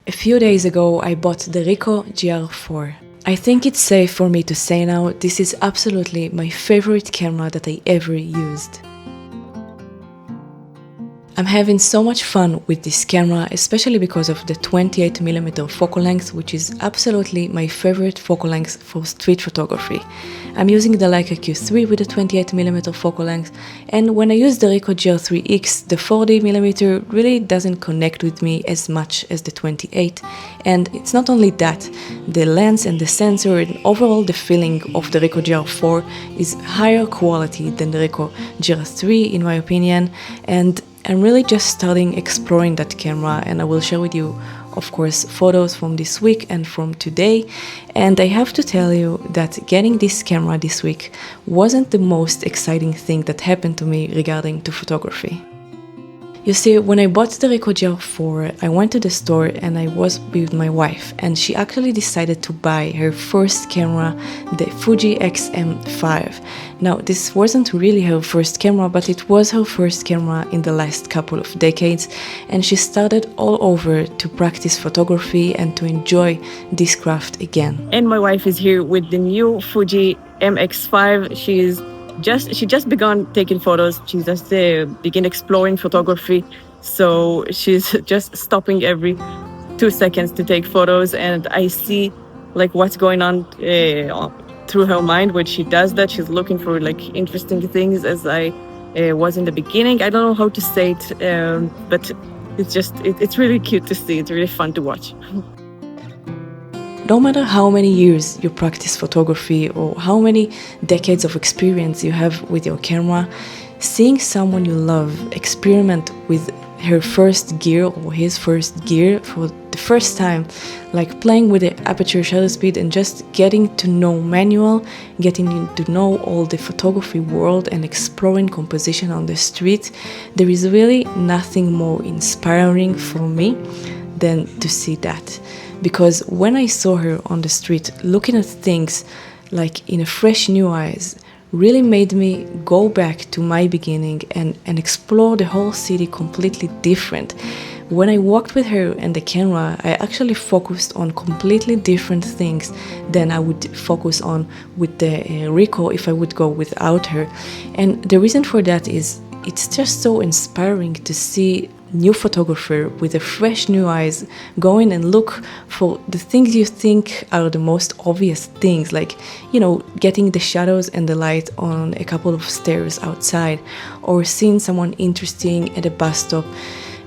A few days ago I bought the Ricoh GR IV. I think it's safe for me to say now, this is absolutely my favorite camera that I ever used. I'm having so much fun with this camera, especially because of the 28mm focal length, which is absolutely my favorite focal length for street photography. I'm using the Leica Q3 with the 28mm focal length, and when I use the Ricoh GR3X, the 40mm really doesn't connect with me as much as the 28. And it's not only that, the lens and the sensor and overall the feeling of the Ricoh GR4 is higher quality than the Ricoh GR3 in my opinion, and I'm really just starting exploring that camera, and I will share with you, of course, photos from this week and from today. And I have to tell you that getting this camera this week wasn't the most exciting thing that happened to me regarding to photography. You see, when I bought the Ricoh GR IV, I went to the store and I was with my wife, and she actually decided to buy her first camera, the Fuji X-M5. Now, this wasn't really her first camera, but it was her first camera in the last couple of decades, and she started all over to practice photography and to enjoy this craft again. And my wife is here with the new Fuji MX5. She just began taking photos. She just began exploring photography. So she's just stopping every 2 seconds to take photos. And I see like what's going on through her mind when she does that. She's looking for like interesting things as I was in the beginning. I don't know how to say it, but it's really cute to see. It's really fun to watch. No matter how many years you practice photography or how many decades of experience you have with your camera, seeing someone you love experiment with her first gear or his first gear for the first time, like playing with the aperture shutter speed and just getting to know manual, getting to know all the photography world and exploring composition on the street, there is really nothing more inspiring for me than to see that. Because when I saw her on the street looking at things like in a fresh new eyes, really made me go back to my beginning and explore the whole city completely different. When I walked with her and the camera, I actually focused on completely different things than I would focus on with the Ricoh if I would go without her. And the reason for that is it's just so inspiring to see new photographer with a fresh new eyes going and look for the things you think are the most obvious things, like, you know, getting the shadows and the light on a couple of stairs outside, or seeing someone interesting at a bus stop.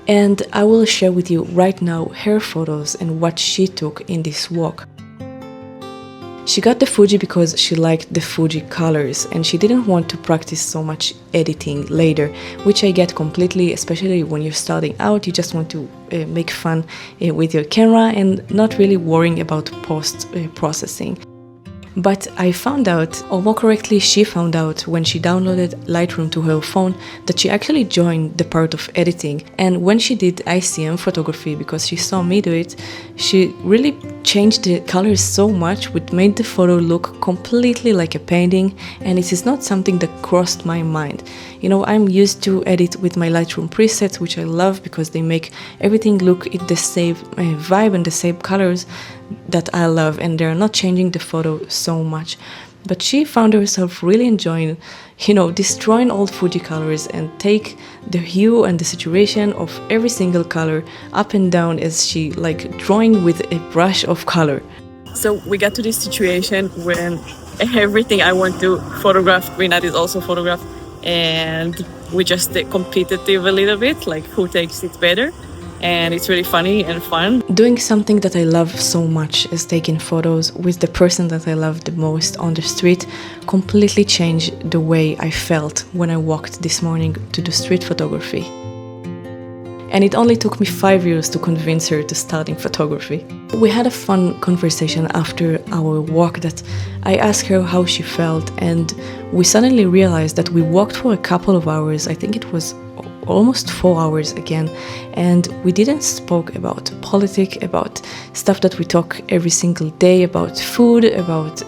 And I will share with you right now her photos and what she took in this walk. She got the Fuji because she liked the Fuji colors and she didn't want to practice so much editing later, which I get completely, especially when you're starting out. You just want to make fun with your camera and not really worrying about post-processing. But I found out, or more correctly, she found out when she downloaded Lightroom to her phone that she actually joined the part of editing. And when she did ICM photography, because she saw me do it, she really changed the colors so much, which made the photo look completely like a painting, and it is not something that crossed my mind. You know, I'm used to edit with my Lightroom presets, which I love because they make everything look in the same vibe and the same colors that I love, and they're not changing the photo so much. But she found herself really enjoying, you know, destroying old Fuji colors and take the hue and the saturation of every single color up and down as she like drawing with a brush of color. So we got to this situation when everything I want to photograph, Rinat is also photographed, and we just competitive a little bit, like who takes it better. And it's really funny and fun. Doing something that I love so much as taking photos with the person that I love the most on the street completely changed the way I felt when I walked this morning to do street photography. And it only took me 5 years to convince her to starting photography. We had a fun conversation after our walk that I asked her how she felt, and we suddenly realized that we walked for a couple of hours. I think it was almost 4 hours again, and we didn't spoke about politics, about stuff that we talk every single day, about food, about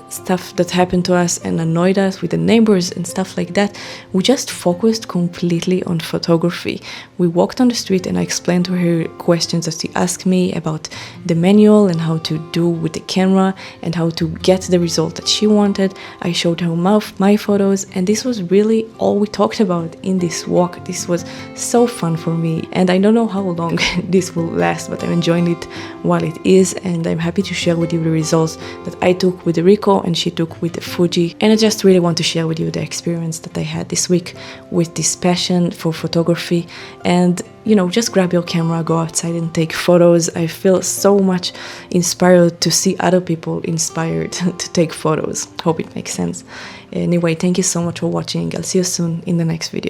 stuff that happened to us and annoyed us with the neighbors and stuff like that. We just focused completely on photography. We walked on the street and I explained to her questions that she asked me about the manual and how to do with the camera and how to get the result that she wanted. I showed her my photos, and this was really all we talked about in this walk. This was so fun for me, and I don't know how long this will last, but I'm enjoying it while it is, and I'm happy to share with you the results that I took with the Ricoh and she took with the Fuji. And I just really want to share with you the experience that I had this week with this passion for photography. And you know, just grab your camera, go outside and take photos. I feel so much inspired to see other people inspired to take photos. Hope it makes sense. Anyway, thank you so much for watching. I'll see you soon in the next video.